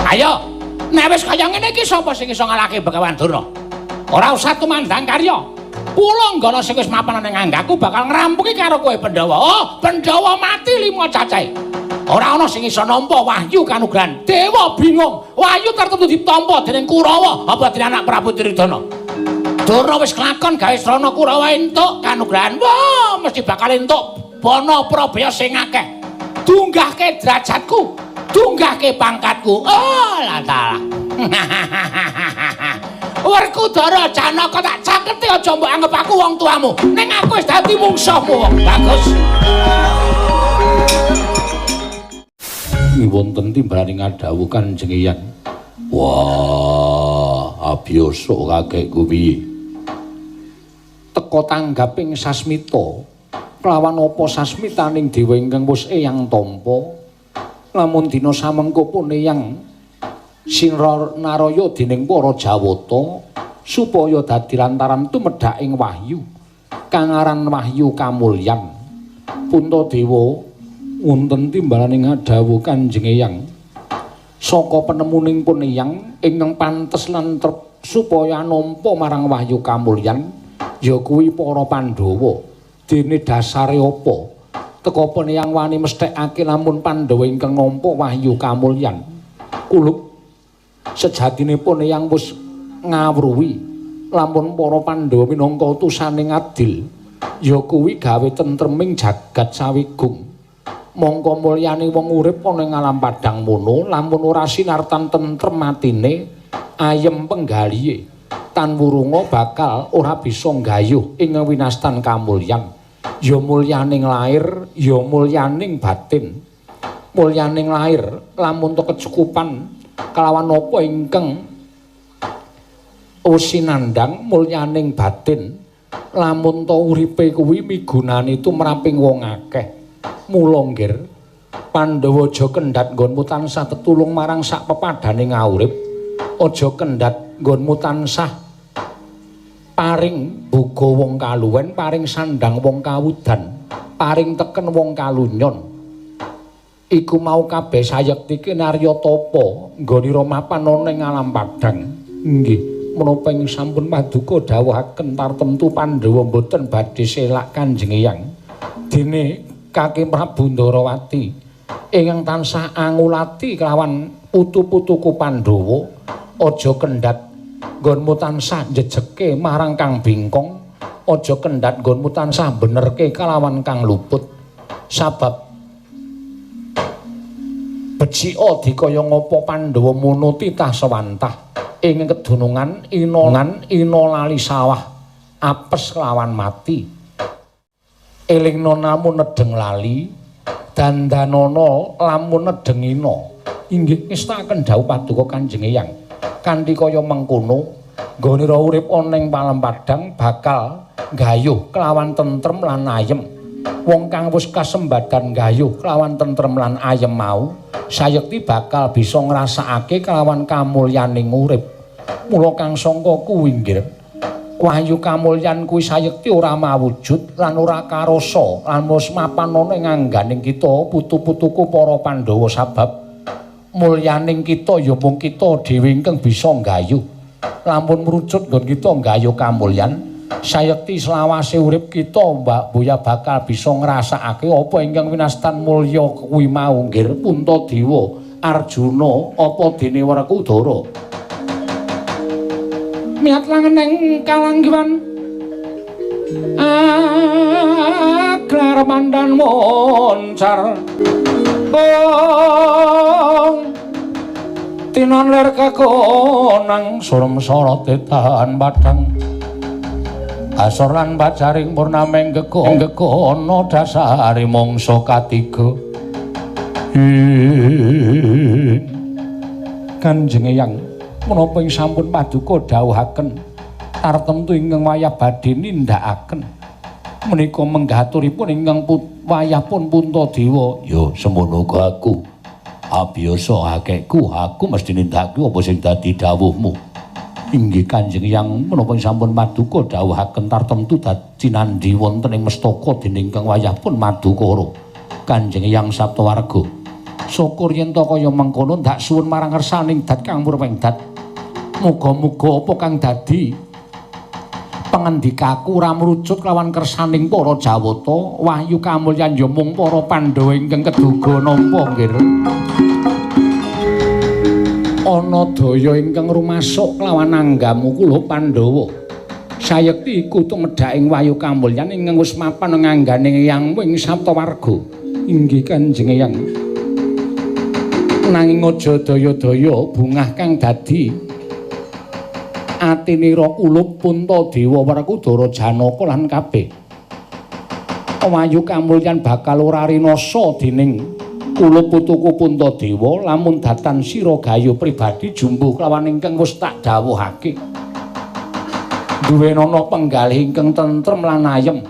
Ayo, nek wis kaya ngene iki sapa sing iso ngalahke Begawan Durna? Ora usah tumandang karya. Pulunggana sing wis mapan ning anggaku bakal ngrampungi karo kowe Pandhawa. Oh, Pandhawa mati 5 cacahe. Ora ana sing iso nampa wahyu kanugrahan. Dewa bingung. Wahyu tertentu ditampa dening Kurawa apa dening anak Prabu Duryudana. Durna wis kelakon gawe srana Kurawa entuk kanugrahan. Wah, mesti bakal entuk bana prabaya sing akeh. Dunggahke derajatku. Tunggahke pangkatku. Oh, lantara. Werkudara Janaka tak caketi aja mbok anggap aku wong tuamu. Ning aku wis dadi mungsuhmu. Bagus. Wonten timbaning adawuh Kanjeng Hyang. Wah, abiyasa kakekku piye? Teka tanggaping sasmita. Kelawan apa sasmitaning dewa ingkang wis eyang tampa. Lamun dina samengko pun eyang sinaraya dening para Jawata supaya dadi lantaran tumedhaking wahyu kang aran wahyu kamulyan. Puntadewa wonten timbalaning adawuh Kanjeng Hyang saka penemuning pun eyang ingkang pantes lan trep supaya nampa marang wahyu kamulyan ya kuwi para Pandhawa. Dene dasare apa? Teka peniyang wani mesthekake lamun Pandhawa ingkang nampa wahyu kamulyan. Kulup sejatine peniyang wis ngawruhi lamun para Pandhawa minangka utusaning adil ya kuwi gawe tentreming jagat sawigung. Mongko mulyane wong urip ana ing alam padhang mono lamun ora sinartan tentrem atine ayem penggalihe tan wurunga bakal ora bisa nggayuh ing winastan kamulyan. Ya mulyaning lair, ya mulyaning batin. Mulyaning lair lamun to kecukupan kelawan apa ingkang usinandang, mulyaning batin lamun to uripe kuwi migunani tumraping wong akeh. Mula nggir Pandhawa aja kendhat nggonmu tansah tetulung marang sak pepadane ngaurip. Aja kendhat nggonmu tansah paring buga wong kaluwen, paring sandang wong kawudan, paring teken wong kalunyon. Iku mau kabeh sayekti kinarya tapa nggonira mapan ana ing alam padhang. Nggih, menapa ing sampun paduka dawuhaken tartemtu Pandhawa boten badhe selak Kanjeng Hyang. Dene Kakang Prabu Ndarawati ingkang tansah angulati kelawan putu-putuku Pandhawa aja kendhat nggonmu tansah njejeke marang kang bingkong, aja kendhat nggonmu tansah benerke kalawan kang luput. Sabab becika dikaya ngapa Pandhawa mono titah sewantah ing kedunungan ina lali sawah apes kelawan mati. Elingna namun nedeng lali dandanana lamun nedeng ina. Inggih ngestaken dawuh paduka Kanjeng Hyang. Kanthi kaya mengkono nggonira urip ana ing palam padhang bakal nggayuh kelawan tentrem lan ayem. Wong kang wis kasembadan nggayuh kelawan tentrem lan ayem mau sayekti bakal bisa ngrasakake kelawan kamulyaning urip. Mula kang sangka kuwi nggih Wahyu kamulyan kuwi sayekti ora mawujud lan ora karasa lan wis mapan ana ing angganing kita putu-putuku para Pandhawa sabab mulyaning kita ya mung kita dhewe ingkang bisa nggayuh. Lampun mrucut nggon kita nggayuh kamulyan sayekti selawase urip kita Mbak Boya bakal bisa ngrasakake apa ingkang winastan mulya kuwi mau nggih Puntadewa Arjuna apa dene Werkudara. Miat langeneng kalanggiwan aglar mandan moncar tinon ler kakonang surem sorot tetan badang asor lan bacaring purnameng gekono dasari mongso katiga Kanjeng Eyang menapa ing sampun paduka dawuhaken tartemtu ingkang wayah badhe nindakaken menika menggaturipun ingkang wayahpun Puntadewa ya semono uga aku abiyasa akehku aku mesti nindakake apa sing dadi dawuhmu inggih Kanjeng Eyang menapa ing sampun paduka dawuhaken tartemtu dadi nandhi wonten ing mestaka dening ingkang wayahpun Madukara Kanjeng Eyang Saptawarga syukur yen to kaya mengkono ndak suwun marang kersaning dat kang murwengdat. Muga-muga apa kang dadi pangendikaku ora mrucut lawan kersaning para Jawata, wahyu kamulyan ya mung para Pandhawa ingkang keduga nampa nggih. Ana daya ingkang rumasuk lawan anggamu kula Pandhawa. Sayekti iku tumedhaking wahyu kamulyan ingkang wis mapan ngangganing Eyang ing Saptawarga. Inggih Kanjeng Eyang. Nanging aja daya-daya bungah kang dadi atinira kulup Puntadewa Werkudara Janaka lan kabeh. Wahyu kamulyan bakal ora rinasa dening kulup putuku Puntadewa lamun datan sira gayuh pribadi jumbuh kelawan ingkang wis tak dawuhake. Duwenana penggalih ingkang tentrem lan ayem.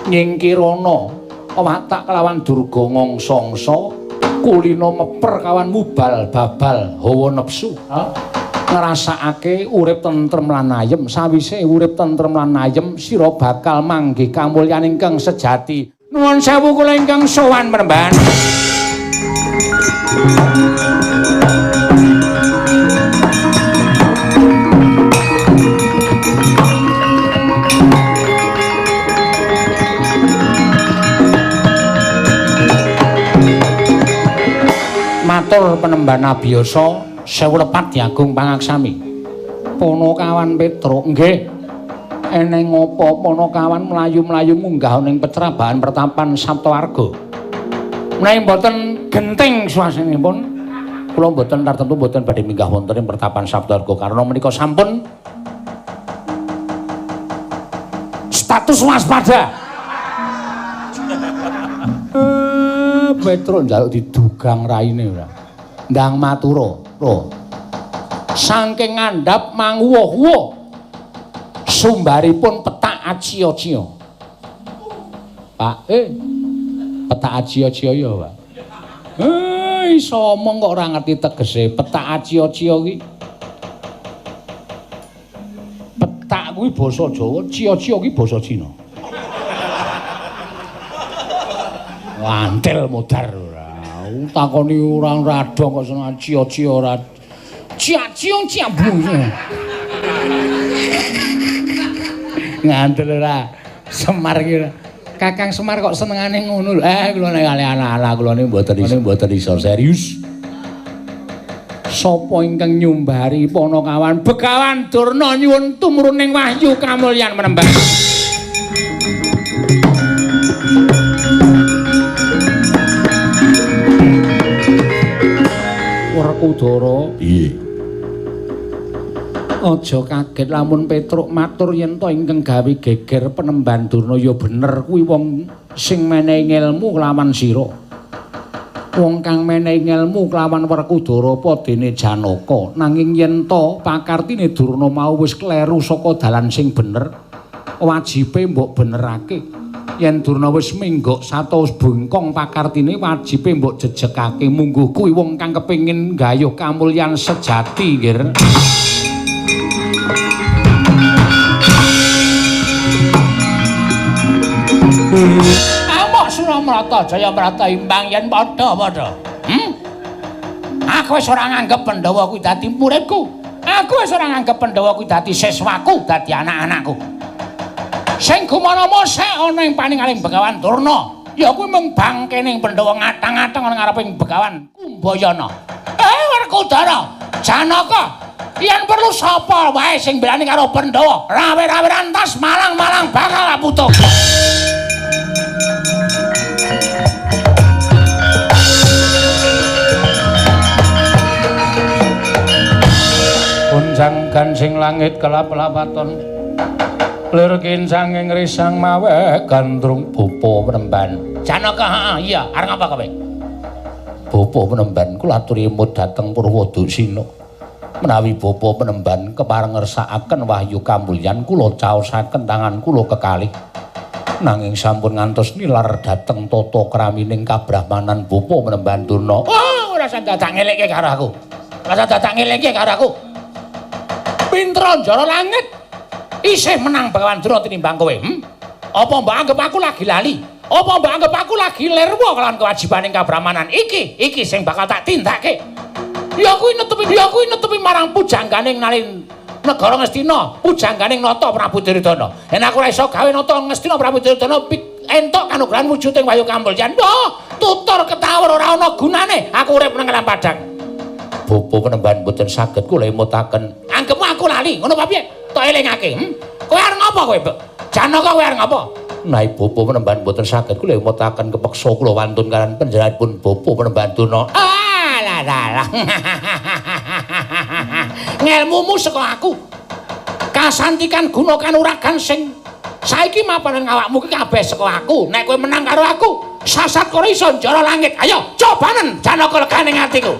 Nyingkirana watak kelawan durga ngongsongsa, kulina meper kawan mubal babal hawa nepsu. Ngrasakake urip tentrem lan ayem sawise urip tentrem lan ayem sira bakal manggih kamulyan ingkang sejati. Nuwun sewu kula ingkang sowan Penemban. Matur Penemban abiyasa sewu lepat Agung Pangaksami. Ponokawan Petruk nggih. Eneng apa Ponokawan mlayu-mlayu munggah ning pecerabahan pertapan Saptawarga. Menawi mboten genting swasanipun, kula mboten tartemtu mboten badhe minggah wonten ing pertapan Saptawarga karena menika sampun status waspada. Petruk njaluk didugang raine ora. Ndang matura. Loh, saking ngandhap manguwuh-wuh sumbaripun petak acia-cia. Pak, petak acia-cia ya, Pak. Iso omong kok ora ngerti tegese petak acia-cia iki. Petak kuwi basa Jawa, cia-cia kuwi basa Cina. Wantil modar ora. Takoni urang radong kok seneng cia-cia ora. Cia-ciung ciambung. Ngandel ora. Semar iki. Kakang Semar kok senengane ngono lho. Kula nek kali anak-anak kula niki mboten iso serius. Sapa ingkang nyumbari Ponokawan Begawan Durna nyuwun tumruning wahyu kamulyan Penemban. Werkudara, piye? Aja kaget lamun Petruk matur yen to ingkang gawe geger Penemban Durna ya bener kuwi wong sing menehi ilmu kelawan sira. Wong kang menehi ilmu kelawan Werkudara apa dene Janaka, nanging yen to pakartine Durna mau wis kleru saka dalan sing bener, wajibe mbok benerake. Yen Durna wis menggok satus bengkong pakartine wajibe mbok jejekake. Mungguh kuwi wong kang kepengin nggayuh kamulyan sejati, nggih. Amok Suramarata Jayamrata imbang yen padha-padha. Aku wis ora nganggep Pandhawa kuwi dadi muridku. Aku wis ora nganggep Pandhawa kuwi dadi siswaku, dadi anak-anakku. Sing gumanama sek ana ing paningaling Begawan Durna, ya kuwi mung bangkening Pandhawa ngatang-atang ana ngareping Begawan Kumbayana. Werkudara, Janaka, yen perlu sapa wae sing berani karo Pandhawa, rawe-rawe rantas malang-malang bakal aputuk. Kunjang gansing langit kelap-lapaton lir kincanging risang mawe gandrung Bapa Penemban. Janaka, iya, arep ngapa kowe? Bapa Penemban kula aturi emut dhateng Purwadasina. Menawi Bapa Penemban kepareng ngersakaken wahyu kamulyan kula caosaken tangan kula kekalih. Nanging sampun ngantos nilar dhateng tata kramining kabrahmanan Bapa Penemban Durna. Ora usah dadak ngelekke karo aku. Ora usah dadak ngelekke karo aku. Pintra Jara Langit isih menang Begawan Durna tinimbang kowe. Apa mbok anggap aku lagi lali? Apa mbok anggap aku lagi lirwa kelawan kewajibaning kabrahmanan iki sing bakal tak tindake. Ya kuwi netepi marang pujangganing nalin negara Ngastina, pujangganing Nata Prabu Duryudana. Yen aku ora iso gawe Nata Ngastina Prabu Duryudana entuk kanugrahan wujuding wahyu kamulyan. Tutur ketawur ora ana gunane aku urip nang alam padang. Bapa Penemban mboten saged kula emutaken. Anggepmu aku lali, ngono apa piye? Tok elingake. Kowe arep ngapa kowe, Janaka kowe arep ngapa? Nai Bapa Penemban mboten saged kula emutaken kepeksa kula wantun karan panjenenganipun Bapa Penemban Durna. Alah. Ngelmumu saka aku. Kasantikan guna kanuragan sing saiki mapan awakmu ki kabeh saka aku. Nek kowe menang karo aku, sasat kowe iso Jara Langit. Ayo, cobanen Janaka legane atiku.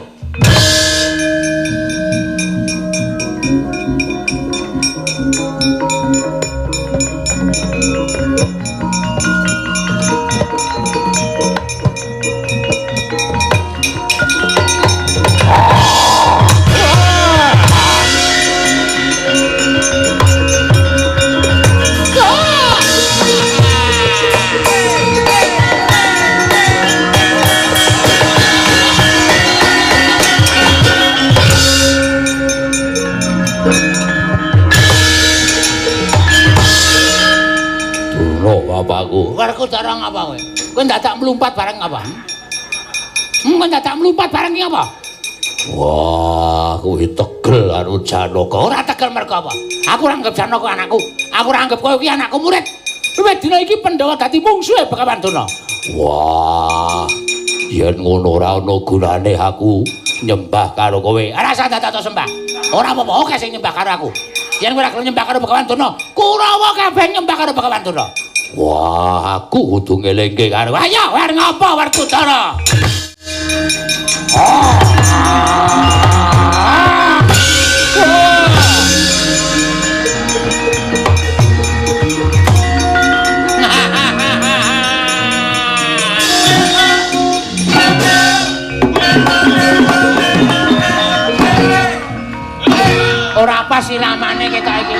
Bapakku. Werkudara ngapa kowe? Kowe dadak mlumpat bareng apa? Kowe dadak mlumpat bareng ki apa? Wah, kowe tegel karo Janaka. Ora tegel mergo apa? Aku ora anggap Janaka anakku. Aku ora anggap kowe ki anakku murid. Kowe dina iki Pandhawa dadi mungsuhe Begawan Durna. Wah, yen ngono ora ana gunane aku nyembah karo kowe. Ora usah dadak sembah. Ora apa-apa oke sing nyembah karo aku. Yen kowe ora gelem nyembah karo Begawan Durna, Kurawa kabeh nyembah karo Begawan Durna. Wah, aku kudu ngelingke karo. Ayo, arep ngapa Werkudara? Ora pas iramane ketok iki.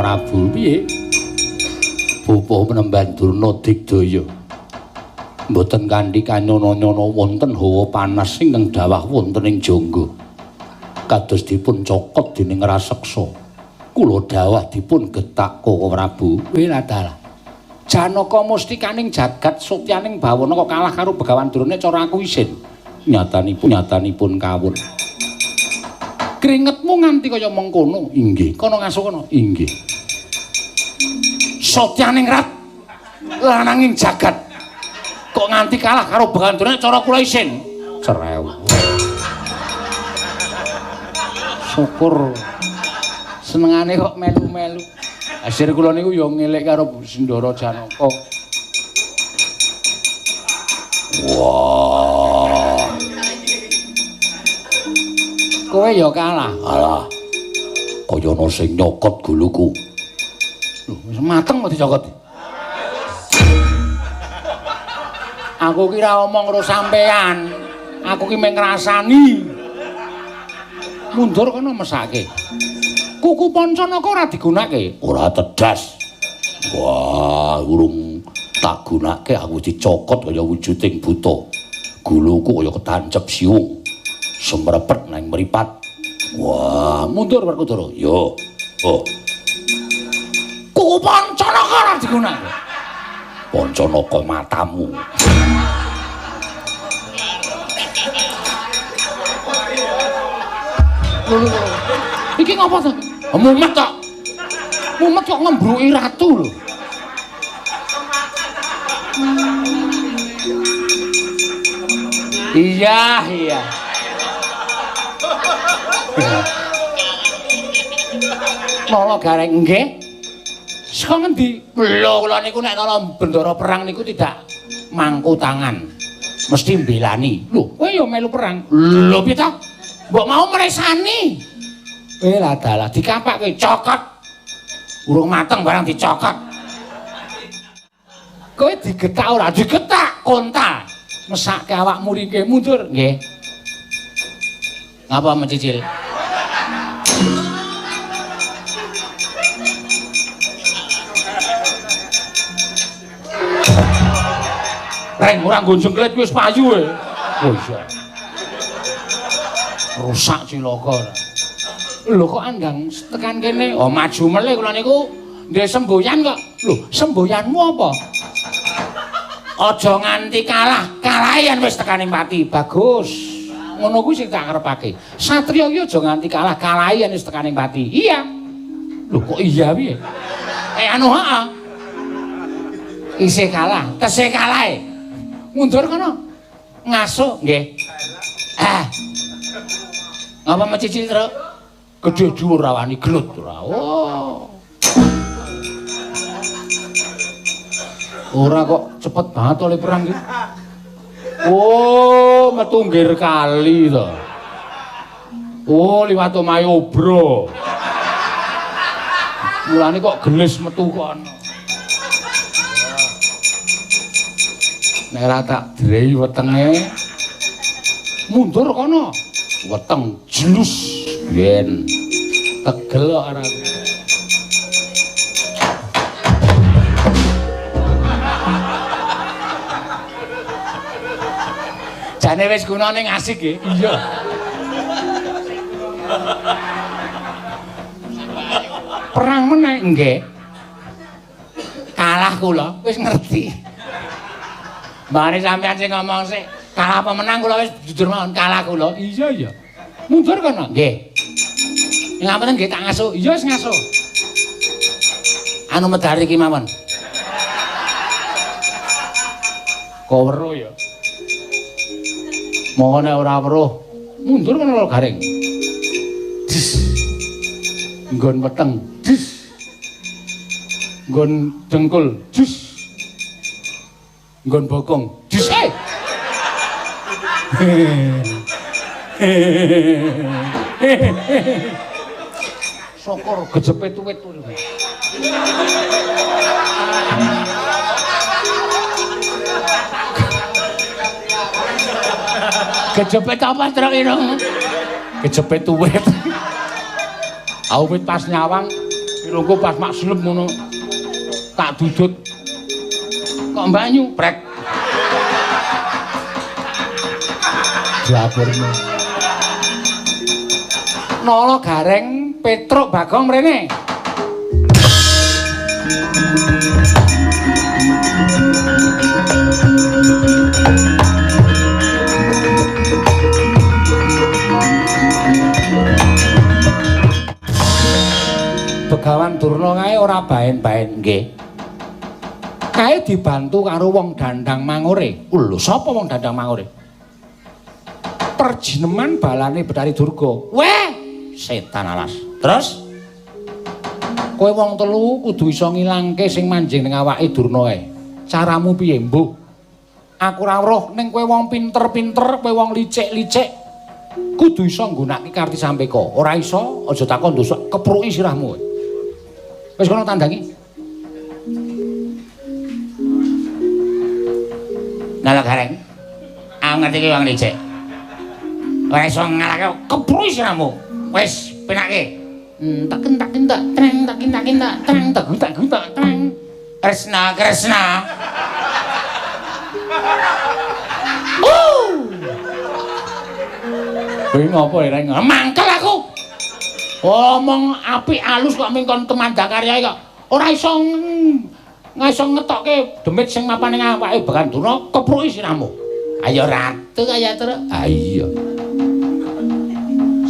Prabu piye? Bapa Penemban Durna digdaya. Mboten kanthi kanyana-nyana wonten hawa panas ingkang dawah wonten ing jangga. Kados dipun cokot dening raseksa. Kula dawah dipun getak Koko Prabu. Wiladala. Janaka mustikaning jagat sutyaning bawana kok kalah karo Begawan Durna cara aku isin. Nyatanipun kawon. Keringetmu nganti kaya mengkono. Inggih, kono ngasuh kono. Inggih. Sotyaning rat lananging jagat kok nganti kalah karo Begawan Durna cara kula isin. Cerew. Syukur senengane kok melu-melu. Asir kula niku ya ngelek karo Sindara Janaka. Wah. Kowe ya kalah. Alah. kaya ana sing nyokot guluku. Lho, wis mateng kok dicokot. Aku kira omong karo sampean. Aku ki mung ngrasani. Mundur kono mesake. Kuku Pancanaka ora digunakake. Ora tedas. Wah, urung tak gunake aku dicokot kaya wujuding buta. Guluku kaya ketancep siung. Semrepet nang mripat. Wah, mundur Werkudara. Yo. Oh. Kuku Pancanaka ora digunakake. Pancanaka matamu. Iki ngapa to? Mumet kok. Mumet kok ngembruki ratu lho. Iya. Nala Gareng nggih. Saka ngendi? Lho kula niku nek ana bendara perang niku tidak mangku tangan. Mesti mbelani. Lho, kowe ya melu perang. Lho piye to? Mbok mau mresani. Lah dalah dikapakke cokot. Urung mateng barang dicokot. Kowe digetak ora? Digetak kontal. Mesake awakmu ringke mundur, nggih. Ngapa mencicil? Reng ora nggo jengklet wis payu e. Oh iya. Rusak cilaka. Lho kok andang tekan kene? Oh maju melih kula niku ndek semboyan kok. Lho, semboyanmu apa? Aja nganti kalah. Kalahan wis tekaning pati. Bagus. Ngono kuwi sing tak karepake. Satriya iki aja nganti kalah. Kalahan wis tekaning pati. Iya. Lho kok iya piye? Anu heeh. Isih kalah, tesih kalah. Mundur kono. Ngaso, nggih. Ngapa mencicil terus? Gedhe dhuwur rawani gelut ora. Oh. Ora kok cepet banget oleh perang iki. Oh, metu nggir kali to. Oh, liwat omahe Obro. Mulane kok gelis metu kono. Nek ora tak drei wetenge mundur kono. Weteng jelus yen tegel kok ora. Jane wis gunane asik nggih. Iya. Perang meneh nggih. Kalah kula wis ngerti. Mbane sampean sing ngomong sik, kalah apa menang kula wis jujur mawon kalah kula. Iya. Mundur kono. Nggih. Ngapunten nggih tak ngaso. Iya wis ngaso. Anu medhari iki mawon. Kok weruh ya. Mohon nek ora weruh, mundur kono lho Gareng. Dis. Nggon weteng. Dis. Nggon dengkul. Dis. Nggon bokong. Dis. Sokor gejepet tuwit. Kejepit apa truk ira? Kejepit tuwit. Awit pas nyawang, pirungku pas mak slep ngono. Tak dudut. Kok banyu prek. Diaburne. Nala Gareng Petruk Bagong mrene. Begawan Durna kae ora baen-baen nggih. Kae dibantu karo wong Dandang Mangore. Lho, sapa wong Dandang Mangore? Perjineman balane Betari Durga. Weh, setan alas. Terus kowe wong telu kudu iso ngilangke sing manjing ning awake Durna kae. Caramu piye, Mbok? Aku ora weruh ning kowe wong pinter-pinter, kowe wong licik-licik. kudu iso nggunakake karti sampeka. Ora iso aja takon dosa kepruki sirahmu. Wis kono tandangi. Nala gareng. Aku ngerti ki Wang Licik. Ora iso ngalahke kepruki sirahmu. Wis penake. Tak treng tak treng. Kresna. Kowe ngopo reng? Mangkel aku. Omong apik alus kok mingkon temandang karyae kok. Ora iso ngetokke demit sing mapan ning awake Baganduna kepruki sirahmu. Ayo ratu kaya terus. Ah iya.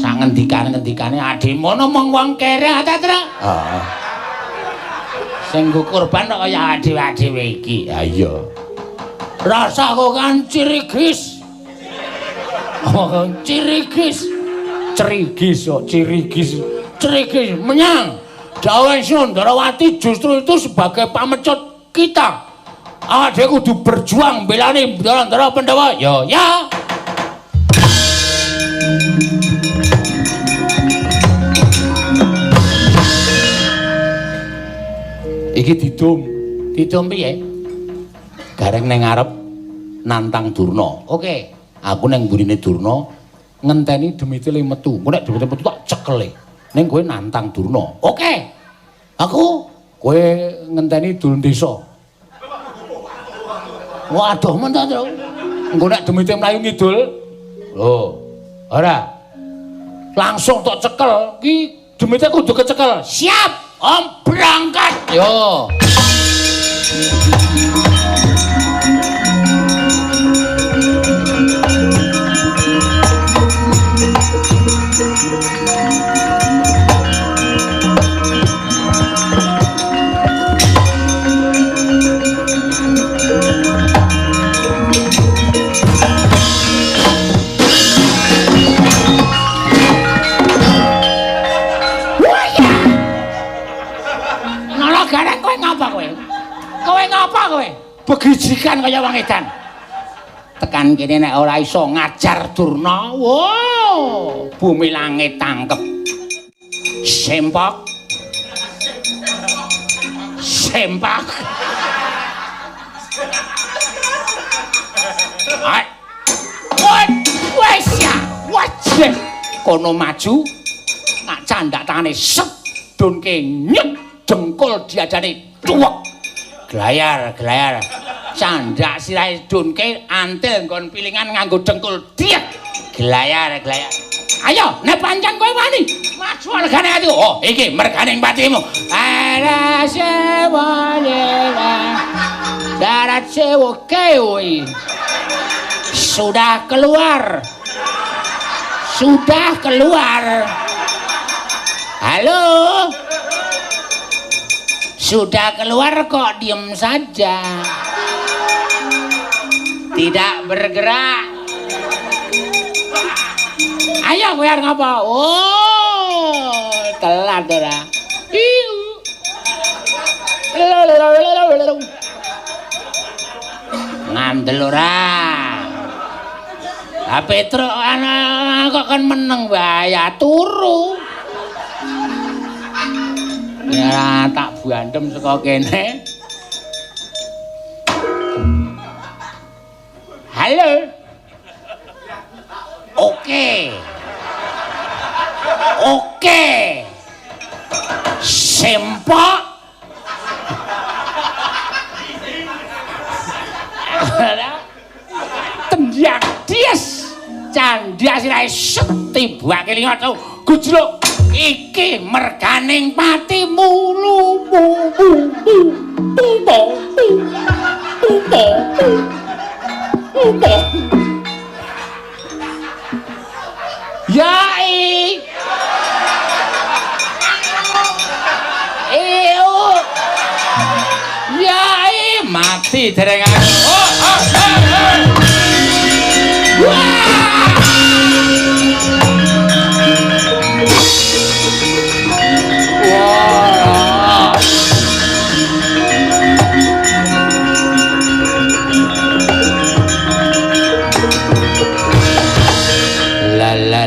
Sak ngendikane adimono mong wong kere ta terus. Heeh. Sing nggo kurban kok kaya dhewe-dhewe iki. Ha iya. Rasaku kan cirigis. Oh, cirigis menyang Dawen Sundarawati justru itu sebagai pamecut kita. Dia kudu berjuang belani Ndara Pandhawa. Yo ya. Iki didum piye? Gareng ning ngarep nantang Durna. Oke. Aku neng burine Durna ngenteni demite le metu. Engko nek demite metu tak cekele. Ning kowe nantang Durna. Oke. Aku kowe ngenteni Dul Desa. Waduh men ta, Tru. Engko nek demite mlayu ngidul. Lho, ora. Langsung tak cekel. Ki demite kudu kecekel. Siap, Om berangkat. Yo. Kowe ngapa kowe? Begijikan kaya wong edan. Tekan kene nek ora iso ngajar Durna. Wow, bumi langit tangkep. Sempak. Ai. Wes ya. Wajeh. Kono maju. Nak candak tangane set dunke nyet dengkul diajane tuwek. Glayar. Candak sirahe dunke antil nggon pilingan nganggo dengkul diet. Glayar. Ayo, nek pancen kowe wani, maju regane atiku. Oh, iki merganing patimu. Ada sewanya. Darat sewo kewi. Sudah keluar. Halo. Sudah keluar kok diem saja. Tidak bergerak. Ayo kowe arep ngapa? Oh, telat ora. Ngandel ora. Petruk kok kan meneng bahaya turu. Ya tak buandem saka kene. Halo. Oke. Sempak. Tendiak dies. Candia sirahe tibake lingot gujluk. Iki merganing patimu Yai Yai mati dereng la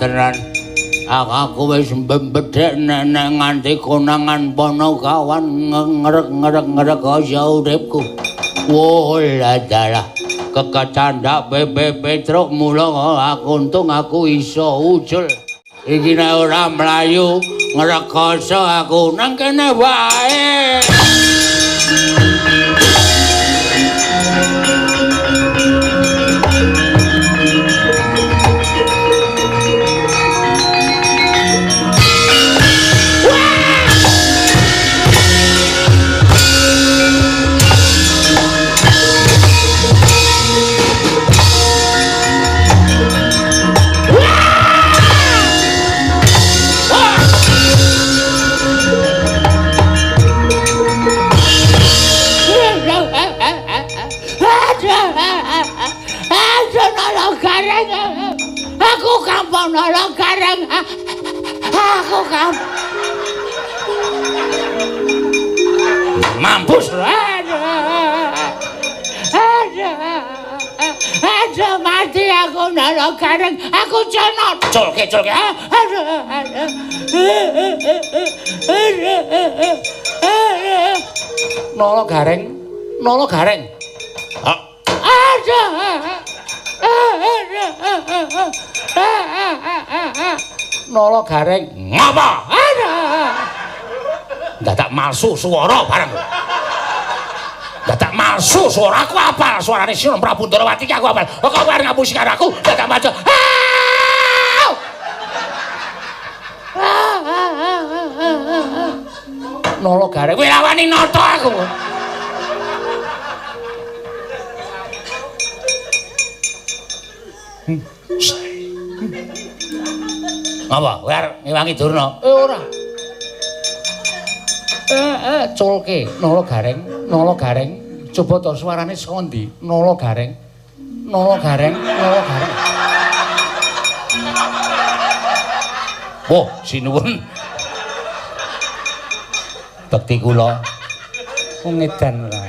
tenan. Aku wis mbedhek nek nganti konangan Panakawan ngerek-ngerek kaya uripku. Wah, dalah. Kekecandak Bebe Petruk mula aku untung aku iso ucul. Iki nek ora mlayu ngrekoso aku nang kene wae. Aku kampung nolong gareng. Aku kampung. Mampus. Aduh, mati aku nolong gareng. Aku cenot. Culke. Nolo gareng. Nolo gareng. Ngapa? Dadak malsu swara bareng. Dadak malsu swara aku apal suarane Sinun Prabu Ndarawati aku apal. Kok arep ngapusi karo aku dadak maca. Nolo gareng kowe lawani nata aku. Apa? Kowe arep ngewangi Durna? Ora. Culke Nala Gareng. Coba to suarane saka ndi? Nala Gareng. Wah, sinuwun. Bekti kula. Wong edan ora.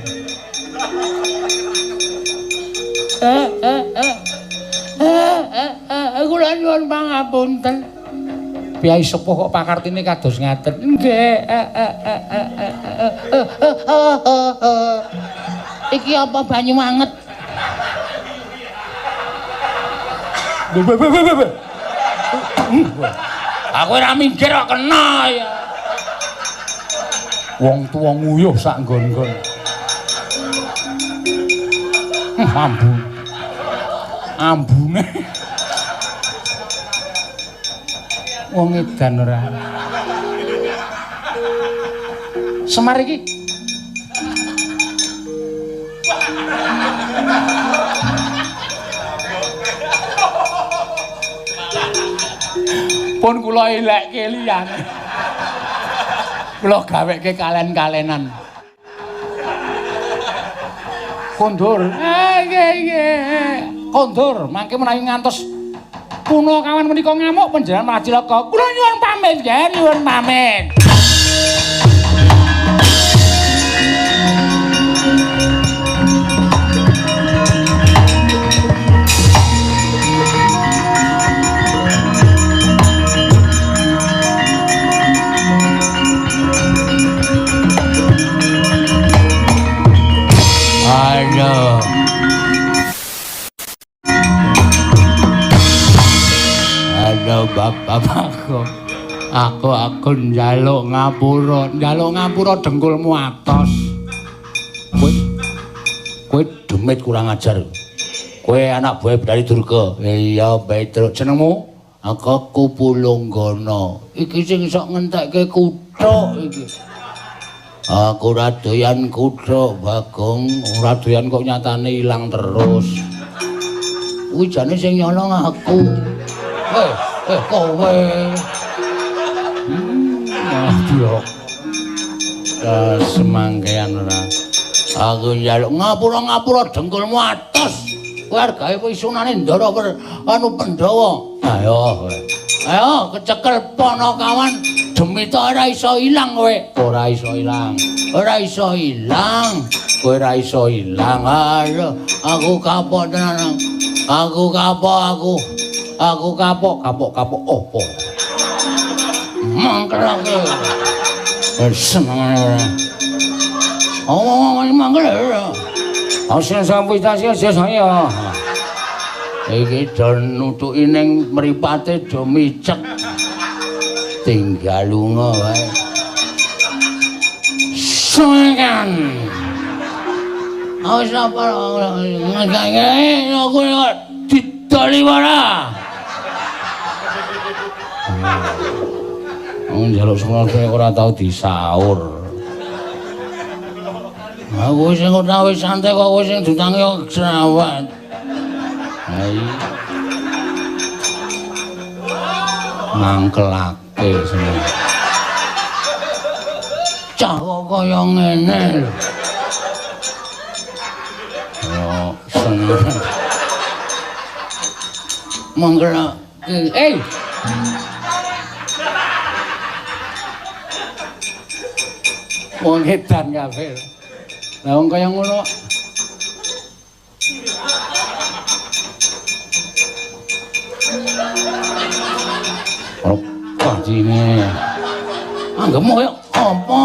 Kula nyuwun pangapunten. Piyai sepuh kok pakartine kados ngaten. Nggih. Iki apa banyu anget? Aku ora minggir kok kena ya. Wong tuwa nguyuh sak nggon-nggon. Ambune. Wong edan ora. Semar iki. Pun kula elekke liyane. Kula gaweke kalen-kalenan. Kondur. Nggih. Kondur, mangke menawi ngantos Punakawan menika ngamuk panjenengan malah cilaka. Kula nyuwun pamit, nggih, nyuwun pamit. Aduh. Aduh bapak-bapakku. Aku njaluk ngapura dengkulmu atos. Kowe demit kurang ajar. Kowe anak buah Bidari Durga. Iya, Petruk. Jenengmu? Aku Kupulunggana. Iki sing sok ngentekke kuthuk iki. Aku ora doyan kuthuk, Bagong. Ora doyan kok nyatane ilang terus. Kuwi jane sing nyolong aku. Kowe. Diok. Semangkean ora. Aku njaluk ngapura dengkulmu atos. Kowe arep gawe pisunane ndara anu Pandhawa. Ayo kecekel Panakawan. Demita ora iso ilang kowe. Ora iso ilang. Kowe ora iso ilang. Aduh, aku kapok tenan. Aku. Aku kapok opo? Mangkel. Seneng. Oh, mangkel. Asin sampitasi saya. Iki do nutuki ning mripate do micet. Tinggal lunga wae. Seneng. Awas apa ngene aku didoli ora. Wong njaluk sengake ora tau disaur. Aku sing ora wis santai kok kowe sing dutange kok jerawat. Hai. Mangkelake semua. Cah kok kaya ngene lho. Mangkelak. Wong edan kabeh. Lah wong kaya ngono. Apa jine? Anggemu kaya apa?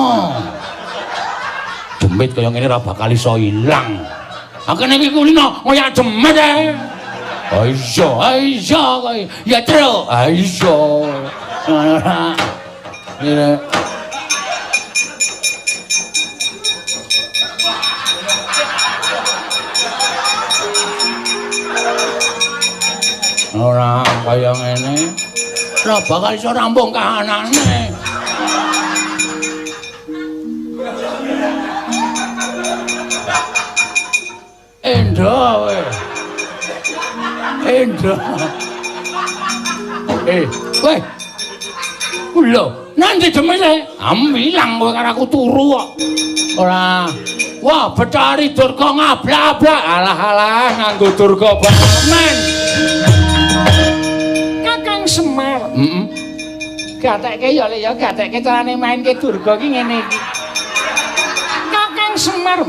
Demit kaya ngene ora bakal iso ilang. Akene iki kulino kaya demit ae. Iya kaya ya terus. Iya. Ini ora kaya ngene ora bakal iso rampung kahanane. Endo weh lho nanti demene ambilang kowe karo aku turu kok ora. Wah, Betari Durga ngablak-ablak. Alah-alah nganggo Durga men. Kakang Semar. Gatekke ya le ya gatekke carane mainke Durga ki ngene iki. Kakang Semar.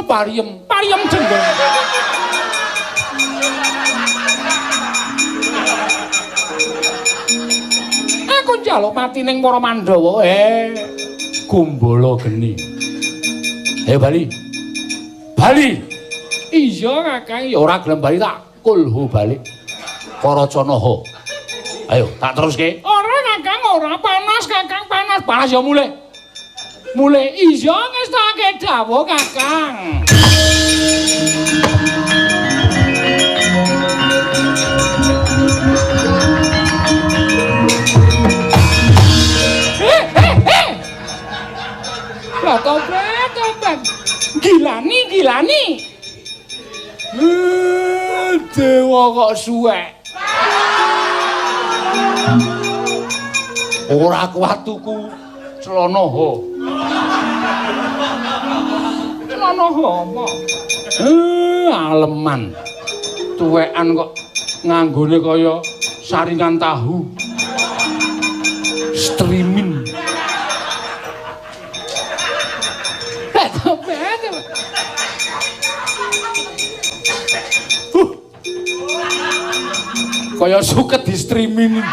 Pariem jenggol. Aku njaluk mati ning para Mandhawa. Gumbala geni. Ayo Bali. Iya Kakang, ya ora gelem bali tak kulhu balik. Karacanaha. Ayo tak teruske. Ora Kakang, ora panas Kakang, panas. Panas ya mulih. Iya ngestake dawuh Kakang. Tobat. Gilani. Dewa kok suwek. Ora kuat tuku celana ho. Celana ho apa? Aleman. Tuwekan kok nganggone kaya saringan tahu. Streaming. Kaya suket di streaming.